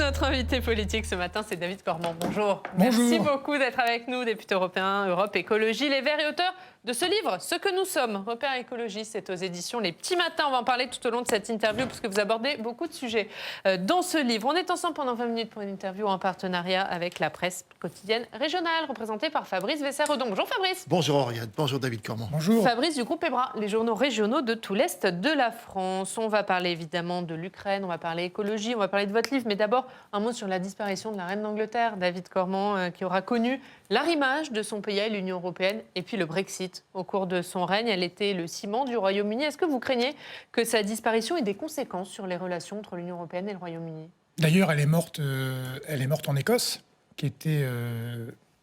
notre invité politique ce matin, c'est David Cormand. Bonjour. Bonjour. Merci beaucoup d'être avec nous, député européen, Europe Écologie Les Verts et auteur de ce livre, Ce que nous sommes, Repères écologistes, c'est aux éditions Les Petits Matins. On va en parler tout au long de cette interview parce que vous abordez beaucoup de sujets dans ce livre. On est ensemble pendant 20 minutes pour une interview en partenariat avec la presse quotidienne régionale, représentée par Fabrice Vesser-Redon. Bonjour Fabrice. Bonjour Oriane, bonjour David Cormand. Bonjour. Fabrice du groupe EBRA, les journaux régionaux de tout l'Est de la France. On va parler évidemment de l'Ukraine, on va parler écologie, on va parler de votre livre, mais d'abord un mot sur la disparition de la reine d'Angleterre, David Cormand, qui aura connu l'arrimage de son pays à l'Union européenne et puis le Brexit. Au cours de son règne, elle était le ciment du Royaume-Uni. Est-ce que vous craignez que sa disparition ait des conséquences sur les relations entre l'Union européenne et le Royaume-Uni ? D'ailleurs, elle est morte en Écosse, qui était...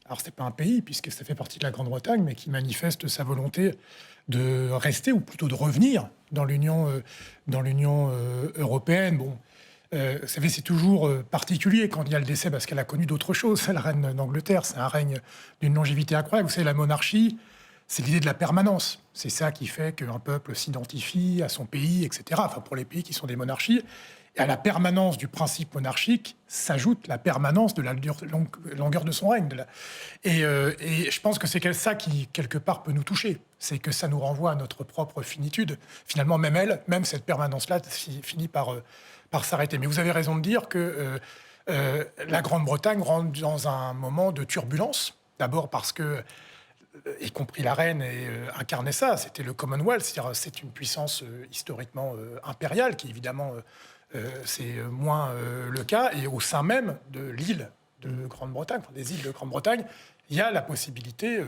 alors, ce n'est pas un pays, puisque ça fait partie de la Grande-Bretagne, mais qui manifeste sa volonté de rester, ou plutôt de revenir dans l'Union européenne. Bon, vous savez, c'est toujours particulier quand il y a le décès, parce qu'elle a connu d'autres choses. La reine d'Angleterre, c'est un règne d'une longévité incroyable. Vous savez, la monarchie, c'est l'idée de la permanence. C'est ça qui fait qu'un peuple s'identifie à son pays, etc. Enfin, pour les pays qui sont des monarchies. Et à la permanence du principe monarchique s'ajoute la permanence de la longueur de son règne. Et je pense que c'est ça qui, quelque part, peut nous toucher. C'est que ça nous renvoie à notre propre finitude. Finalement, même cette permanence-là finit par s'arrêter. Mais vous avez raison de dire que la Grande-Bretagne rentre dans un moment de turbulence. D'abord parce que, y compris la reine, incarnait ça. C'était le Commonwealth, c'est-à-dire c'est une puissance historiquement impériale qui, évidemment... c'est moins le cas. Et au sein même de l'île de Grande-Bretagne, des îles de Grande-Bretagne, il y a la possibilité,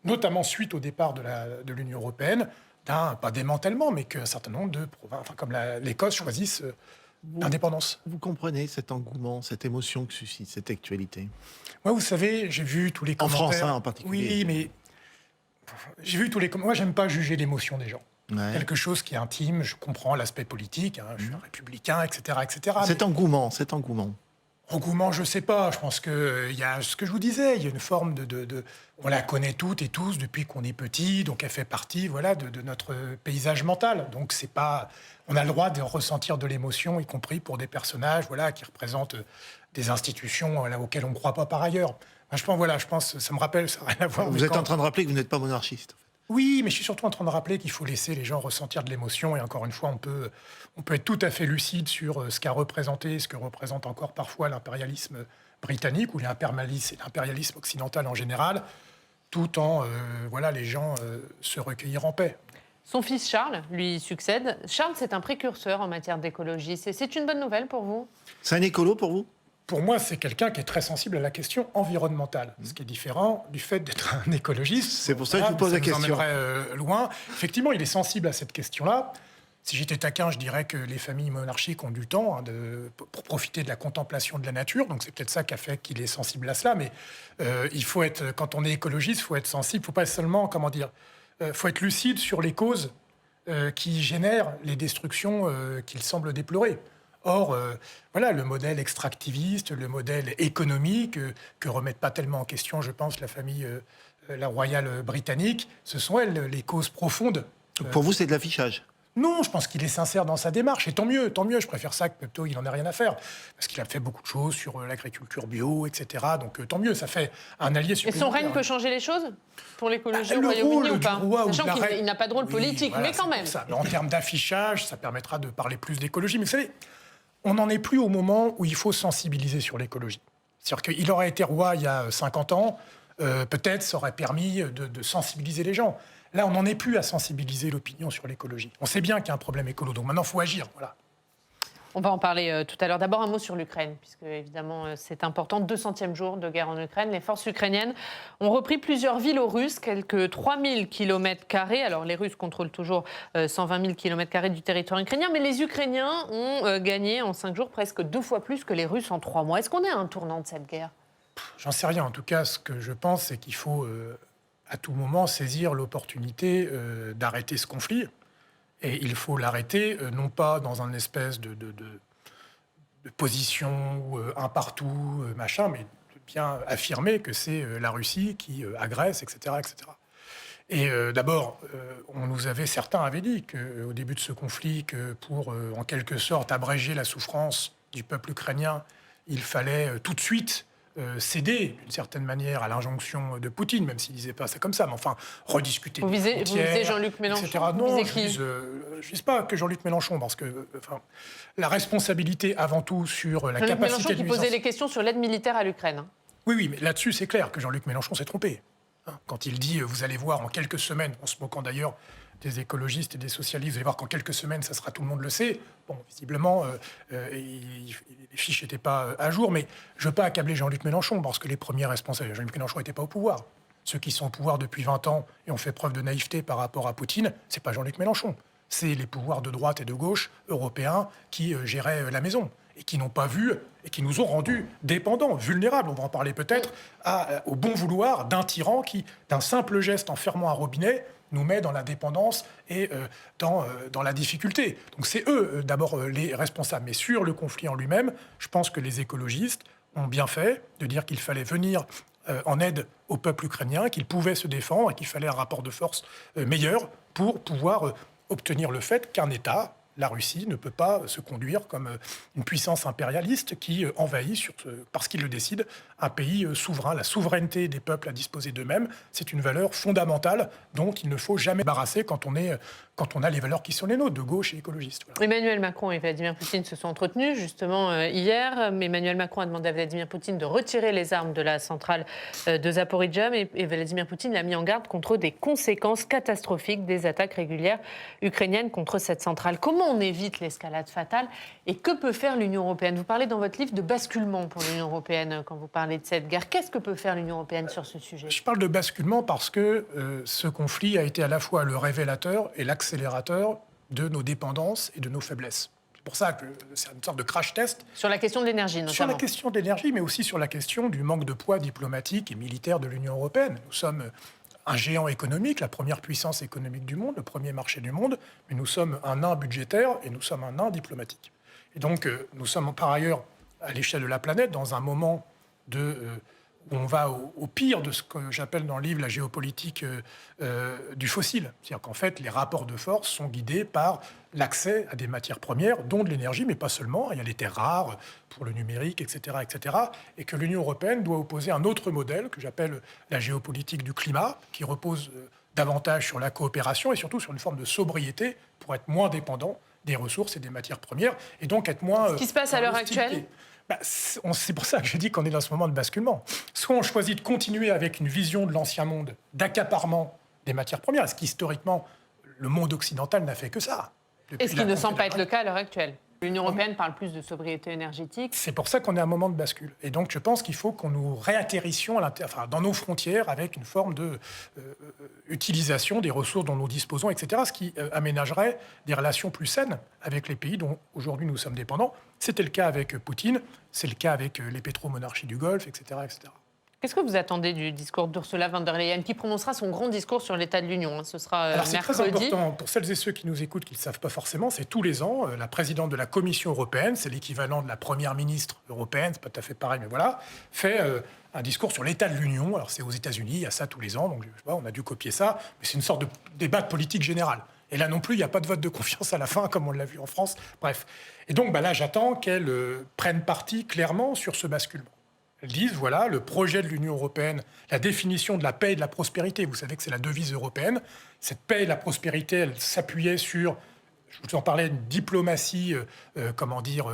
notamment suite au départ de l'Union européenne, pas démantèlement, mais qu'un certain nombre de provinces, comme l'Écosse, choisissent l'indépendance. Vous comprenez cet engouement, cette émotion que suscite cette actualité? Moi, vous savez, j'ai vu tous les commentaires... En France, en particulier. Oui, mais j'ai vu tous les commentaires. Moi, j'aime pas juger l'émotion des gens. Ouais. Quelque chose qui est intime, je comprends l'aspect politique, je suis un républicain, etc. etc. Cet engouement. Engouement, je ne sais pas. Je pense qu'il y a ce que je vous disais, il y a une forme on la connaît toutes et tous depuis qu'on est petit, donc elle fait partie de notre paysage mental. Donc c'est pas... On a le droit de ressentir de l'émotion, y compris pour des personnages qui représentent des institutions auxquelles on ne croit pas par ailleurs. Je pense, ça me rappelle, ça n'a rien à voir. Vous êtes en train de rappeler que vous n'êtes pas monarchiste. Oui, mais je suis surtout en train de rappeler qu'il faut laisser les gens ressentir de l'émotion. Et encore une fois, on peut être tout à fait lucide sur ce qu'a représenté, ce que représente encore parfois l'impérialisme britannique ou l'impérialisme occidental en général, tout en les gens se recueillir en paix. Son fils Charles lui succède. Charles, c'est un précurseur en matière d'écologie. C'est une bonne nouvelle pour vous ? C'est un écolo pour vous ? Pour moi, c'est quelqu'un qui est très sensible à la question environnementale, ce qui est différent du fait d'être un écologiste. C'est pour ça que je vous pose la question. Loin. Effectivement, il est sensible à cette question-là. Si j'étais taquin, je dirais que les familles monarchiques ont du temps pour profiter de la contemplation de la nature. Donc c'est peut-être ça qui a fait qu'il est sensible à cela. Mais quand on est écologiste, il faut être sensible. Il ne faut pas seulement, faut être lucide sur les causes qui génèrent les destructions qu'il semble déplorer. Or, le modèle extractiviste, le modèle économique, que remettent pas tellement en question, je pense, la famille la royale britannique, ce sont elles les causes profondes. Pour vous, c'est de l'affichage ? Non, je pense qu'il est sincère dans sa démarche, et tant mieux, je préfère ça que plutôt il n'en a rien à faire, parce qu'il a fait beaucoup de choses sur l'agriculture bio, etc., donc tant mieux, ça fait un allié supplémentaire. Et son règne peut changer les choses pour l'écologie au Royaume-Uni ou pas ? Sachant qu'il n'a pas de rôle politique, mais quand même. Mais en termes d'affichage, ça permettra de parler plus d'écologie, mais vous savez, on n'en est plus au moment où il faut sensibiliser sur l'écologie. C'est-à-dire qu'il aurait été roi il y a 50 ans, peut-être ça aurait permis de sensibiliser les gens. Là, on n'en est plus à sensibiliser l'opinion sur l'écologie. On sait bien qu'il y a un problème écolo, donc maintenant, il faut agir. Voilà. On va en parler tout à l'heure. D'abord, un mot sur l'Ukraine, puisque évidemment, c'est important. 200e jour de guerre en Ukraine. Les forces ukrainiennes ont repris plusieurs villes aux Russes, quelques 3000 km². Alors, les Russes contrôlent toujours 120 000 km² du territoire ukrainien, mais les Ukrainiens ont gagné en 5 jours presque 2 fois plus que les Russes en 3 mois. Est-ce qu'on est à un tournant de cette guerre ? J'en sais rien. En tout cas, ce que je pense, c'est qu'il faut à tout moment saisir l'opportunité d'arrêter ce conflit. Et il faut l'arrêter, non pas dans un espèce de position un partout, machin, mais de bien affirmer que c'est la Russie qui agresse, etc., etc. Et d'abord, certains avaient dit qu'au début de ce conflit, que pour en quelque sorte abréger la souffrance du peuple ukrainien, il fallait tout de suite céder, d'une certaine manière, à l'injonction de Poutine, même s'il ne disait pas ça comme ça, mais enfin, rediscuter Vous des visez frontières, Jean-Luc Mélenchon, etc. vous Non, visez je qui vise pas que Jean-Luc Mélenchon, parce que la responsabilité, avant tout, sur la Jean-Luc capacité Mélenchon de qui nuisance... posait les questions sur l'aide militaire à l'Ukraine. Hein. Oui, mais là-dessus, c'est clair que Jean-Luc Mélenchon s'est trompé. Quand il dit, vous allez voir en quelques semaines, en se moquant d'ailleurs des écologistes et des socialistes, vous allez voir qu'en quelques semaines, ça sera, tout le monde le sait. Bon, visiblement, les fiches n'étaient pas à jour, mais je ne veux pas accabler Jean-Luc Mélenchon, parce que les premiers responsables, Jean-Luc Mélenchon n'était pas au pouvoir. Ceux qui sont au pouvoir depuis 20 ans et ont fait preuve de naïveté par rapport à Poutine, ce n'est pas Jean-Luc Mélenchon. C'est les pouvoirs de droite et de gauche européens qui géraient la maison et qui n'ont pas vu et qui nous ont rendus dépendants, vulnérables, on va en parler peut-être, au bon vouloir d'un tyran qui, d'un simple geste en fermant un robinet, nous met dans la dépendance et dans la difficulté. Donc c'est eux, d'abord, les responsables. Mais sur le conflit en lui-même, je pense que les écologistes ont bien fait de dire qu'il fallait venir en aide au peuple ukrainien, qu'il pouvait se défendre et qu'il fallait un rapport de force meilleur pour pouvoir obtenir le fait qu'un État, la Russie, ne peut pas se conduire comme une puissance impérialiste qui envahit, parce qu'il le décide, un pays souverain. La souveraineté des peuples à disposer d'eux-mêmes, c'est une valeur fondamentale dont il ne faut jamais barrasser quand on a les valeurs qui sont les nôtres, de gauche et écologistes. Voilà. Emmanuel Macron et Vladimir Poutine se sont entretenus justement hier. Mais Emmanuel Macron a demandé à Vladimir Poutine de retirer les armes de la centrale de Zaporijjia. Et Vladimir Poutine l'a mis en garde contre des conséquences catastrophiques des attaques régulières ukrainiennes contre cette centrale. Comment on évite l'escalade fatale et que peut faire l'Union européenne? Vous parlez dans votre livre de basculement pour l'Union européenne quand vous parlez de cette guerre. Qu'est-ce que peut faire l'Union européenne sur ce sujet? Je parle de basculement parce que ce conflit a été à la fois le révélateur et l'accélérateur de nos dépendances et de nos faiblesses. C'est pour ça que c'est une sorte de crash test. Sur la question de l'énergie, notamment. Sur la question de l'énergie, mais aussi sur la question du manque de poids diplomatique et militaire de l'Union européenne. Nous sommes un géant économique, la première puissance économique du monde, le premier marché du monde, mais nous sommes un nain budgétaire et nous sommes un nain diplomatique. Et donc, nous sommes par ailleurs, à l'échelle de la planète, dans un moment où on va au pire de ce que j'appelle dans le livre la géopolitique du fossile. C'est-à-dire qu'en fait, les rapports de force sont guidés par l'accès à des matières premières, dont de l'énergie, mais pas seulement. Il y a les terres rares pour le numérique, etc., etc. Et que l'Union européenne doit opposer un autre modèle que j'appelle la géopolitique du climat, qui repose davantage sur la coopération et surtout sur une forme de sobriété pour être moins dépendant des ressources et des matières premières, et donc être moins... Ce qui se passe à l'heure actuelle ? C'est pour ça que je dis qu'on est dans ce moment de basculement. Soit on choisit de continuer avec une vision de l'ancien monde, d'accaparement des matières premières, ce qu'historiquement, le monde occidental n'a fait que ça. Et ce qui ne semble pas être le cas à l'heure actuelle. L'Union européenne parle plus de sobriété énergétique. C'est pour ça qu'on est à un moment de bascule. Et donc, je pense qu'il faut qu'on nous réatterrissions dans nos frontières avec une forme de utilisation des ressources dont nous disposons, etc., ce qui aménagerait des relations plus saines avec les pays dont aujourd'hui nous sommes dépendants. C'était le cas avec Poutine, c'est le cas avec les pétromonarchies du Golfe, etc., etc. Qu'est-ce que vous attendez du discours d'Ursula von der Leyen, qui prononcera son grand discours sur l'état de l'Union? Ce sera Alors, mercredi. c'est très important pour celles et ceux qui nous écoutent, qui ne le savent pas forcément. C'est tous les ans, la présidente de la Commission européenne, c'est l'équivalent de la première ministre européenne, c'est pas tout à fait pareil, mais voilà, fait un discours sur l'état de l'Union. Alors, c'est aux États-Unis, il y a ça tous les ans, donc je sais pas, on a dû copier ça, mais c'est une sorte de débat de politique générale. Et là non plus, il n'y a pas de vote de confiance à la fin, comme on l'a vu en France. Bref. Et donc, là, j'attends qu'elle prenne parti clairement sur ce basculement. Elles disent, voilà, le projet de l'Union européenne, la définition de la paix et de la prospérité. Vous savez que c'est la devise européenne. Cette paix et la prospérité, elle s'appuyait sur, je vous en parlais, une diplomatie,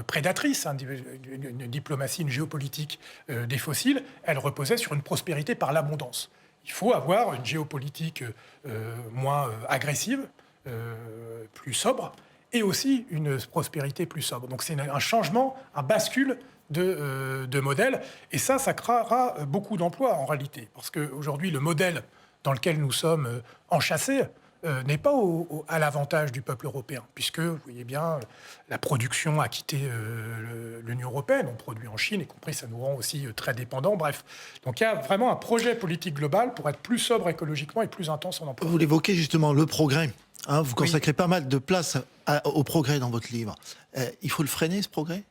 prédatrice, une diplomatie, une géopolitique des fossiles. Elle reposait sur une prospérité par l'abondance. Il faut avoir une géopolitique moins agressive, plus sobre, et aussi une prospérité plus sobre. Donc c'est un changement, un bascule de modèle. Et ça créera beaucoup d'emplois en réalité. Parce qu'aujourd'hui, le modèle dans lequel nous sommes enchâssés n'est pas à l'avantage du peuple européen. Puisque, vous voyez bien, la production a quitté l'Union européenne. On produit en Chine, y compris, ça nous rend aussi très dépendants. Bref. Donc il y a vraiment un projet politique global pour être plus sobre écologiquement et plus intense en emploi. Vous l'évoquez justement, le progrès. Vous consacrez pas mal de place au progrès dans votre livre. Il faut le freiner, ce progrès ?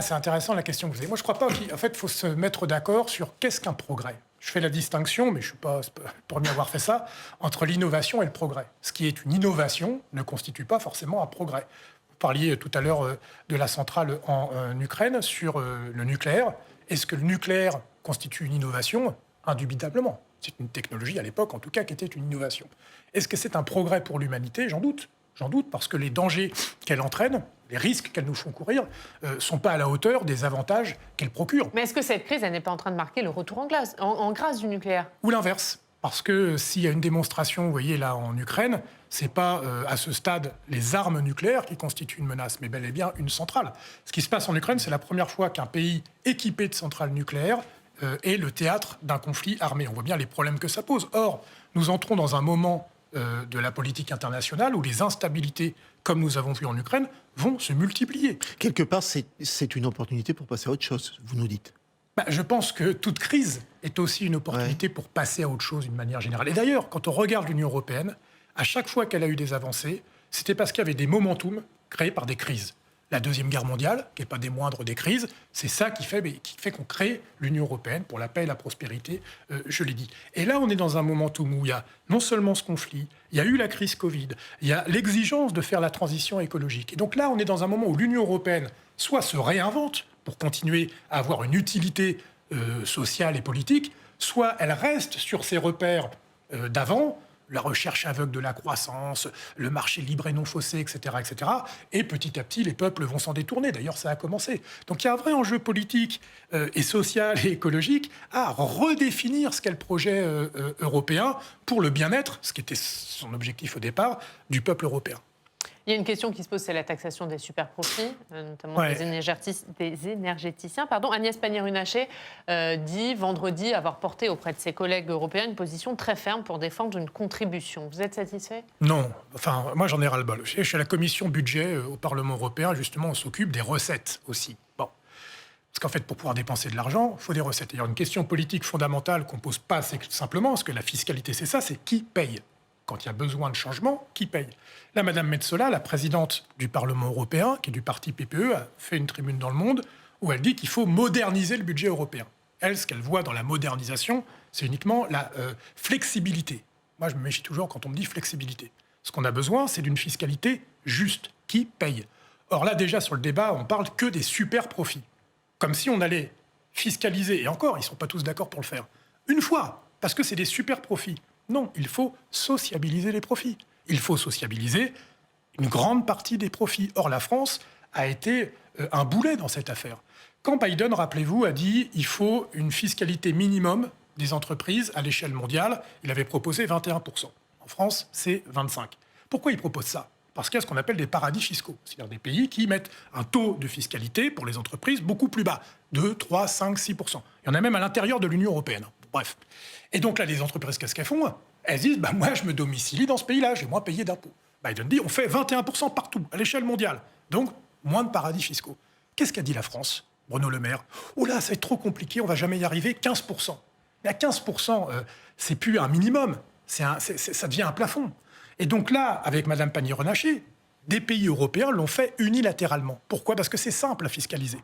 C'est intéressant la question que vous avez. Moi, je ne crois pas qu'en fait, il faut se mettre d'accord sur qu'est-ce qu'un progrès. Je fais la distinction, mais je ne suis pas pour m'y avoir fait ça, entre l'innovation et le progrès. Ce qui est une innovation ne constitue pas forcément un progrès. Vous parliez tout à l'heure de la centrale en Ukraine sur le nucléaire. Est-ce que le nucléaire constitue une innovation ? Indubitablement. C'est une technologie, à l'époque, en tout cas, qui était une innovation. Est-ce que c'est un progrès pour l'humanité ? J'en doute. J'en doute, parce que les dangers qu'elle entraîne, les risques qu'elle nous font courir, ne sont pas à la hauteur des avantages qu'elle procure. Mais est-ce que cette crise, elle n'est pas en train de marquer le retour en grâce du nucléaire ? Ou l'inverse. Parce que s'il y a une démonstration, vous voyez, là, en Ukraine, ce n'est pas, à ce stade, les armes nucléaires qui constituent une menace, mais bel et bien une centrale. Ce qui se passe en Ukraine, c'est la première fois qu'un pays équipé de centrales nucléaires est le théâtre d'un conflit armé. On voit bien les problèmes que ça pose. Or, nous entrons dans un moment de la politique internationale où les instabilités, comme nous avons vu en Ukraine, vont se multiplier. Quelque part, c'est une opportunité pour passer à autre chose, vous nous dites. Je pense que toute crise est aussi une opportunité pour passer à autre chose d'une manière générale. Et d'ailleurs, quand on regarde l'Union européenne, à chaque fois qu'elle a eu des avancées, c'était parce qu'il y avait des momentum créés par des crises. La Deuxième Guerre mondiale, qui n'est pas des moindres des crises, c'est ça qui fait qu'on crée l'Union européenne pour la paix et la prospérité, je l'ai dit. Et là, on est dans un momentum où il y a non seulement ce conflit, il y a eu la crise Covid, il y a l'exigence de faire la transition écologique. Et donc là, on est dans un moment où l'Union européenne soit se réinvente pour continuer à avoir une utilité sociale et politique, soit elle reste sur ses repères d'avant, la recherche aveugle de la croissance, le marché libre et non faussé, etc., etc. Et petit à petit, les peuples vont s'en détourner. D'ailleurs, ça a commencé. Donc il y a un vrai enjeu politique et social et écologique à redéfinir ce qu'est le projet européen pour le bien-être, ce qui était son objectif au départ, du peuple européen. Il y a une question qui se pose, c'est la taxation des super-profits, notamment des énergéticiens. Agnès Pannier-Runacher dit vendredi avoir porté auprès de ses collègues européens une position très ferme pour défendre une contribution. Vous êtes satisfait ? Non. Enfin, moi, j'en ai ras-le-bol. Je suis à la commission budget au Parlement européen. Justement, on s'occupe des recettes aussi. Bon. Parce qu'en fait, pour pouvoir dépenser de l'argent, il faut des recettes. Il y a une question politique fondamentale qu'on ne pose pas assez simplement, parce que la fiscalité, c'est ça, c'est qui paye ? Quand il y a besoin de changement, qui paye ? Là, Mme Metsola, la présidente du Parlement européen, qui est du parti PPE, a fait une tribune dans Le Monde où elle dit qu'il faut moderniser le budget européen. Elle, ce qu'elle voit dans la modernisation, c'est uniquement la flexibilité. Moi, je me méfie toujours quand on me dit flexibilité. Ce qu'on a besoin, c'est d'une fiscalité juste. Qui paye ? Or là, déjà, sur le débat, on parle que des super profits. Comme si on allait fiscaliser, et encore, ils ne sont pas tous d'accord pour le faire, une fois, parce que c'est des super profits. Non, il faut sociabiliser les profits. Il faut sociabiliser une grande partie des profits. Or, la France a été un boulet dans cette affaire. Quand Biden, rappelez-vous, a dit qu'il faut une fiscalité minimum des entreprises à l'échelle mondiale, il avait proposé 21%. En France, c'est 25%. Pourquoi il propose ça ? Parce qu'il y a ce qu'on appelle des paradis fiscaux, c'est-à-dire des pays qui mettent un taux de fiscalité pour les entreprises beaucoup plus bas, 2, 3, 5, 6%. Il y en a même à l'intérieur de l'Union européenne. Bref. Et donc là, les entreprises, qu'est-ce qu'elles font ? Elles disent, moi, je me domicilie dans ce pays-là, j'ai moins payé d'impôts. Biden dit, on fait 21% partout, à l'échelle mondiale. Donc, moins de paradis fiscaux. Qu'est-ce qu'a dit la France ? Bruno Le Maire. Oh là, c'est trop compliqué, on ne va jamais y arriver, 15%. Mais à 15%, c'est plus un minimum, ça devient un plafond. Et donc là, avec Mme Pannier-Runacher, des pays européens l'ont fait unilatéralement. Pourquoi ? Parce que c'est simple à fiscaliser.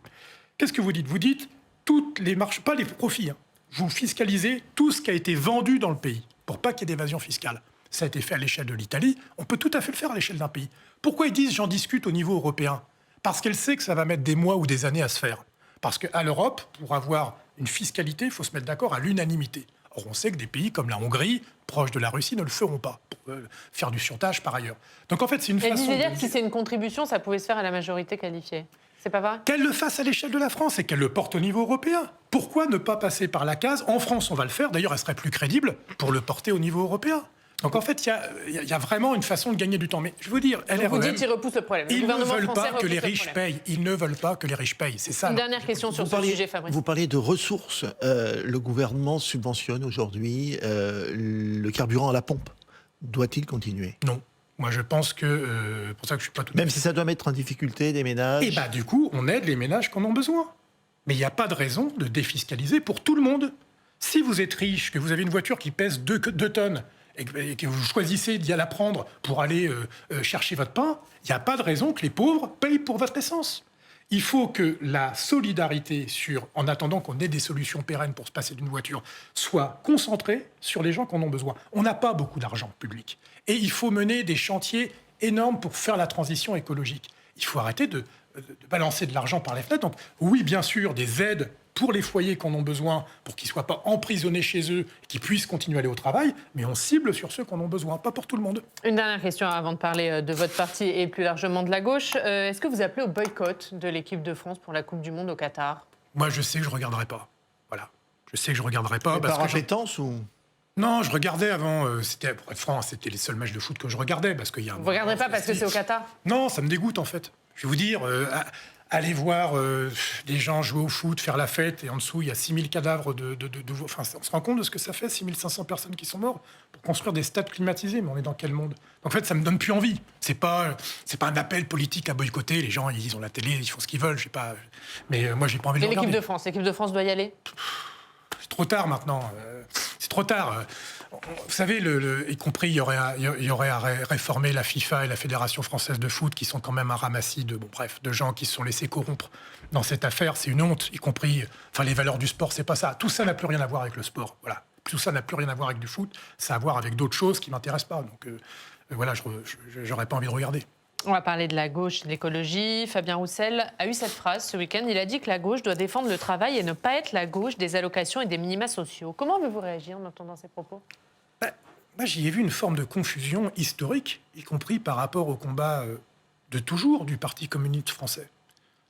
Qu'est-ce que vous dites ? Vous dites, toutes les marges, pas les profits, vous fiscalisez tout ce qui a été vendu dans le pays, pour pas qu'il y ait d'évasion fiscale. Ça a été fait à l'échelle de l'Italie, on peut tout à fait le faire à l'échelle d'un pays. Pourquoi ils disent « j'en discute au niveau européen » ? Parce qu'elle sait que ça va mettre des mois ou des années à se faire. Parce qu'à l'Europe, pour avoir une fiscalité, il faut se mettre d'accord à l'unanimité. Or, on sait que des pays comme la Hongrie, proches de la Russie, ne le feront pas, pour faire du surtage par ailleurs. Donc en fait, c'est une façon... Elle disait dire que si c'est une contribution, ça pouvait se faire à la majorité qualifiée. C'est pas vrai ? Qu'elle le fasse à l'échelle de la France et qu'elle le porte au niveau européen. Pourquoi ne pas passer par la case ? En France, on va le faire. D'ailleurs, elle serait plus crédible pour le porter au niveau européen. Donc en fait, il y a vraiment une façon de gagner du temps. Mais je veux dire, LREM, vous dites qu'ils repoussent le problème. Ils ne veulent pas que les riches payent. Ils ne veulent pas que les riches payent. C'est ça. Une dernière question sur ce sujet, Fabrice. Vous parlez de ressources. Le gouvernement subventionne aujourd'hui le carburant à la pompe. Doit-il continuer ? Non. Moi, je pense que... pour ça que je suis pas tout à fait... Même si ça doit mettre en difficulté des ménages. Et du coup, on aide les ménages qui en ont besoin. Mais il n'y a pas de raison de défiscaliser pour tout le monde. Si vous êtes riche, que vous avez une voiture qui pèse 2 tonnes, et que vous choisissez d'y aller la prendre pour aller chercher votre pain, il n'y a pas de raison que les pauvres payent pour votre essence. Il faut que la solidarité, en attendant qu'on ait des solutions pérennes pour se passer d'une voiture, soit concentrée sur les gens qui en ont besoin. On n'a pas beaucoup d'argent public. Et il faut mener des chantiers énormes pour faire la transition écologique. il faut arrêter de balancer de l'argent par les fenêtres. Donc oui, bien sûr, des aides pour les foyers qui en ont besoin, pour qu'ils ne soient pas emprisonnés chez eux, qu'ils puissent continuer à aller au travail, mais on cible sur ceux qui en ont besoin, pas pour tout le monde. Une dernière question avant de parler de votre parti et plus largement de la gauche. Est-ce que vous appelez au boycott de l'équipe de France pour la Coupe du Monde au Qatar ? Moi, je sais que je ne regarderai pas. Voilà. Je sais que je ne regarderai pas. Mais Parce par que appétence ou... Non, je regardais avant. Pour être franc, c'était les seuls matchs de foot que je regardais. Parce qu'il y a Vous ne regarderez pas parce que c'est au Qatar ? Non, ça me dégoûte en fait. Je vais vous dire, aller voir des gens jouer au foot, faire la fête, et en dessous, il y a 6000 cadavres Enfin, on se rend compte de ce que ça fait, 6500 personnes qui sont mortes pour construire des stades climatisés. Mais on est dans quel monde ? En fait, ça me donne plus envie. C'est pas un appel politique à boycotter. Les gens, ils ont la télé, ils font ce qu'ils veulent. Mais moi, j'ai pas envie de Et regarder. l'équipe de France doit y aller ? C'est trop tard maintenant. C'est trop tard. Vous savez, y compris, il y aurait à réformer la FIFA et la Fédération française de foot, qui sont quand même un ramassis de gens qui se sont laissés corrompre dans cette affaire. C'est une honte, y compris. Enfin, les valeurs du sport, c'est pas ça. Tout ça n'a plus rien à voir avec le sport. Voilà. Tout ça n'a plus rien à voir avec du foot. Ça a à voir avec d'autres choses qui m'intéressent pas. Donc voilà, j'aurais pas envie de regarder. On va parler de la gauche et de l'écologie. Fabien Roussel a eu cette phrase ce week-end. Il a dit que la gauche doit défendre le travail et ne pas être la gauche des allocations et des minima sociaux. Comment avez-vous réagi en entendant ces propos ? Moi, j'y ai vu une forme de confusion historique, y compris par rapport au combat de toujours du Parti communiste français.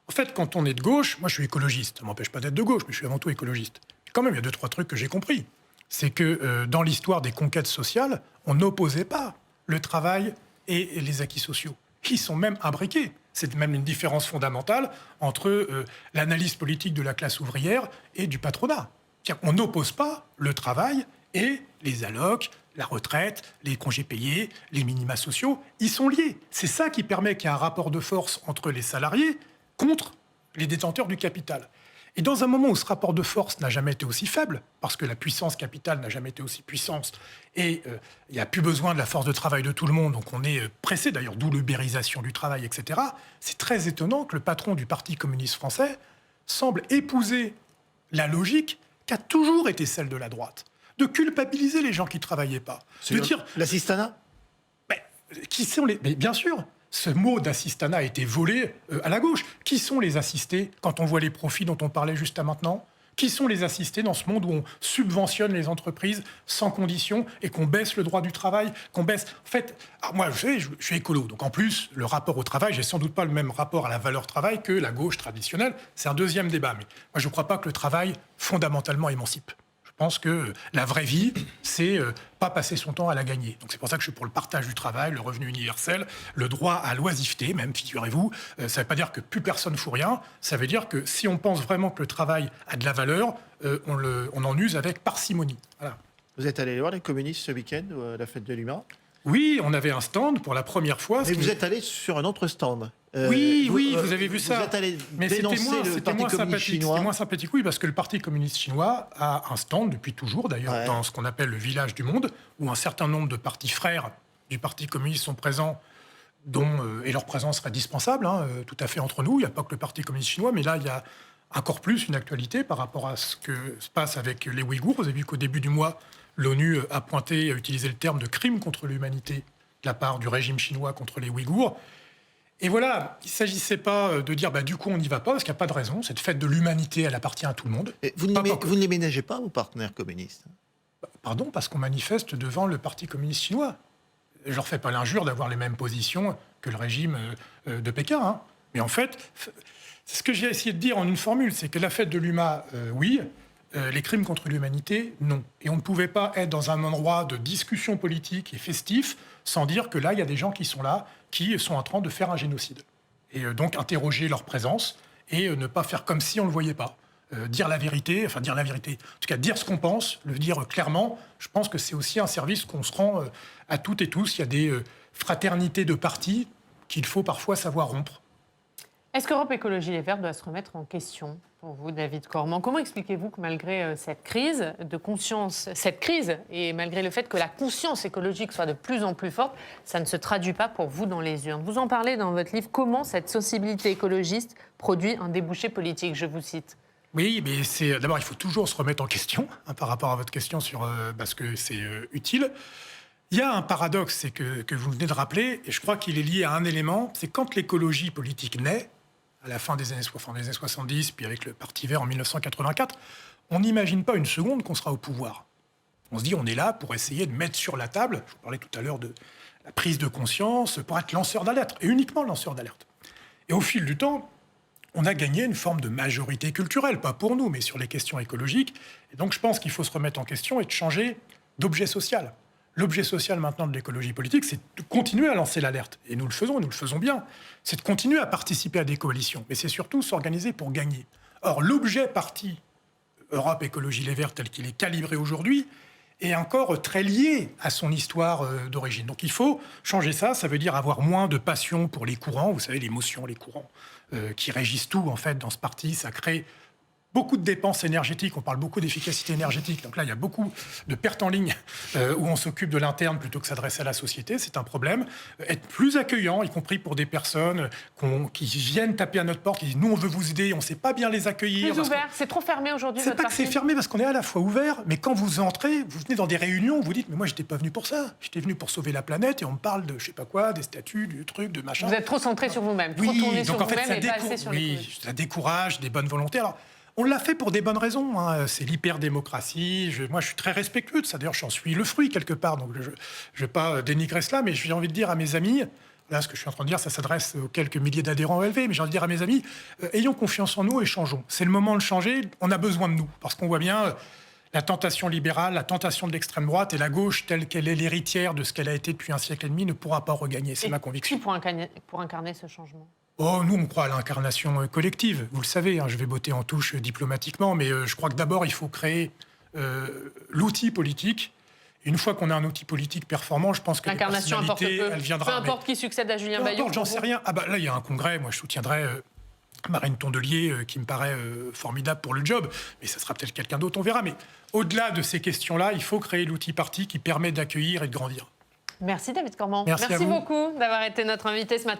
En fait, quand on est de gauche, moi je suis écologiste. Ça ne m'empêche pas d'être de gauche, mais je suis avant tout écologiste. Mais quand même, il y a 2-3 trucs que j'ai compris. C'est que dans l'histoire des conquêtes sociales, on n'opposait pas le travail et les acquis sociaux. Qui sont même imbriqués. C'est même une différence fondamentale entre l'analyse politique de la classe ouvrière et du patronat. C'est-à-dire qu'on n'oppose pas le travail et les allocs, la retraite, les congés payés, les minima sociaux, ils sont liés. C'est ça qui permet qu'il y ait un rapport de force entre les salariés contre les détenteurs du capital. Et dans un moment où ce rapport de force n'a jamais été aussi faible, parce que la puissance capitale n'a jamais été aussi puissante, et il n'y a plus besoin de la force de travail de tout le monde, donc on est pressé, d'ailleurs, d'où l'ubérisation du travail, etc., c'est très étonnant que le patron du Parti communiste français semble épouser la logique qui a toujours été celle de la droite, de culpabiliser les gens qui ne travaillaient pas. De dire l'assistanat ? Qui sont les... Mais bien sûr, ce mot d'assistanat a été volé à la gauche. Qui sont les assistés quand on voit les profits dont on parlait juste à maintenant ? Qui sont les assistés dans ce monde où on subventionne les entreprises sans condition et qu'on baisse le droit du travail, qu'on baisse... En fait, moi, je suis écolo, donc en plus, le rapport au travail, j'ai sans doute pas le même rapport à la valeur travail que la gauche traditionnelle. C'est un deuxième débat, mais moi, je ne crois pas que le travail, fondamentalement, émancipe. Je pense que la vraie vie, c'est pas passer son temps à la gagner. Donc c'est pour ça que je suis pour le partage du travail, le revenu universel, le droit à l'oisiveté, même, figurez-vous. Ça ne veut pas dire que plus personne ne fout rien. Ça veut dire que si on pense vraiment que le travail a de la valeur, on en use avec parcimonie. Voilà. Vous êtes allé voir les communistes ce week-end, à la fête de l'UMA ? Oui, on avait un stand pour la première fois. Et vous êtes allé sur un autre stand. Oui, vous avez vu ça. Vous êtes allé mais dénoncer le Parti communiste chinois. C'était moins sympathique, oui, parce que le Parti communiste chinois a un stand depuis toujours, d'ailleurs, dans ce qu'on appelle le village du monde, où un certain nombre de partis frères du Parti communiste sont présents, et leur présence serait dispensable, tout à fait entre nous. Il n'y a pas que le Parti communiste chinois, mais là, il y a encore plus une actualité par rapport à ce que se passe avec les Ouïghours. Vous avez vu qu'au début du mois, l'ONU a utilisé le terme de crime contre l'humanité de la part du régime chinois contre les Ouïghours. Et voilà, il ne s'agissait pas de dire du coup on n'y va pas, parce qu'il n'y a pas de raison. Cette fête de l'humanité, elle appartient à tout le monde. Et vous ne les ménagez pas, vos partenaires communistes ? Pardon, parce qu'on manifeste devant le Parti communiste chinois. Je ne leur fais pas l'injure d'avoir les mêmes positions que le régime de Pékin. Mais en fait, c'est ce que j'ai essayé de dire en une formule, c'est que la fête de l'UMA, oui, les crimes contre l'humanité, non. Et on ne pouvait pas être dans un endroit de discussion politique et festif sans dire que là, il y a des gens qui sont là, qui sont en train de faire un génocide. Et donc interroger leur présence et ne pas faire comme si on ne le voyait pas. Dire la vérité, en tout cas dire ce qu'on pense, le dire clairement, je pense que c'est aussi un service qu'on se rend à toutes et tous. Il y a des fraternités de partis qu'il faut parfois savoir rompre. Est-ce qu'Europe Écologie Les Verts doit se remettre en question pour vous, David Corman ? Comment expliquez-vous que malgré cette crise de conscience, et malgré le fait que la conscience écologique soit de plus en plus forte, ça ne se traduit pas pour vous dans les urnes ? Vous en parlez dans votre livre, comment cette sensibilité écologiste produit un débouché politique, je vous cite. Oui, mais d'abord, il faut toujours se remettre en question par rapport à votre question sur parce que c'est utile. Il y a un paradoxe, c'est que vous venez de rappeler, et je crois qu'il est lié à un élément, c'est quand l'écologie politique naît, à la fin des années 70, puis avec le Parti vert en 1984, on n'imagine pas une seconde qu'on sera au pouvoir. On se dit, on est là pour essayer de mettre sur la table, je vous parlais tout à l'heure de la prise de conscience, pour être lanceur d'alerte, et uniquement lanceur d'alerte. Et au fil du temps, on a gagné une forme de majorité culturelle, pas pour nous, mais sur les questions écologiques. Et donc je pense qu'il faut se remettre en question et de changer d'objet social. L'objet social maintenant de l'écologie politique, c'est de continuer à lancer l'alerte. Et nous le faisons bien. C'est de continuer à participer à des coalitions. Mais c'est surtout s'organiser pour gagner. Or, l'objet parti Europe Écologie Les Verts tel qu'il est calibré aujourd'hui est encore très lié à son histoire d'origine. Donc il faut changer ça. Ça veut dire avoir moins de passion pour les courants. Vous savez, l'émotion, les courants qui régissent tout, en fait, dans ce parti. Ça crée beaucoup de dépenses énergétiques, on parle beaucoup d'efficacité énergétique. Donc là, il y a beaucoup de pertes en ligne où on s'occupe de l'interne plutôt que s'adresser à la société. C'est un problème. Être plus accueillant, y compris pour des personnes qui viennent taper à notre porte, qui disent « nous, on veut vous aider, on ne sait pas bien les accueillir ». Plus ouvert, c'est trop fermé aujourd'hui, C'est votre pas que parti. c'est fermé parce qu'on est à la fois ouvert, mais quand vous entrez, vous venez dans des réunions, vous dites « mais moi, j'étais pas venu pour ça. J'étais venu pour sauver la planète » et on me parle de je sais pas quoi, des statuts, du truc, de machin. Vous êtes trop centré sur vous-même, trop tourné sur donc en fait, vous-même et pas assez sur l'écologie. ça décourage des bonnes volontés. Alors, on l'a fait pour des bonnes raisons. Hein. C'est l'hyperdémocratie. Moi, je suis très respectueux de ça. D'ailleurs, j'en suis le fruit quelque part. Donc, je ne vais pas dénigrer cela, mais j'ai envie de dire à mes amis, là, ce que je suis en train de dire, ça s'adresse aux quelques milliers d'adhérents élevés, mais j'ai envie de dire à mes amis, ayons confiance en nous et changeons. C'est le moment de changer. On a besoin de nous. Parce qu'on voit bien la tentation libérale, la tentation de l'extrême droite et la gauche, telle qu'elle est l'héritière de ce qu'elle a été depuis un siècle et demi, ne pourra pas regagner. C'est ma conviction. Qui pour incarner ce changement? Oh, nous, on croit à l'incarnation collective. Vous le savez, hein, je vais botter en touche diplomatiquement, mais je crois que d'abord, il faut créer l'outil politique. Une fois qu'on a un outil politique performant, je pense que l'incarnation importe peu. Elle viendra. Peu importe qui succède à Julien Bayou. J'en sais rien. Ah bah là, il y a un congrès. Moi, je soutiendrai Marine Tondelier, qui me paraît formidable pour le job. Mais ça sera peut-être quelqu'un d'autre, on verra. Mais au-delà de ces questions-là, il faut créer l'outil parti qui permet d'accueillir et de grandir. Merci David Cormand. Merci beaucoup d'avoir été notre invité ce matin.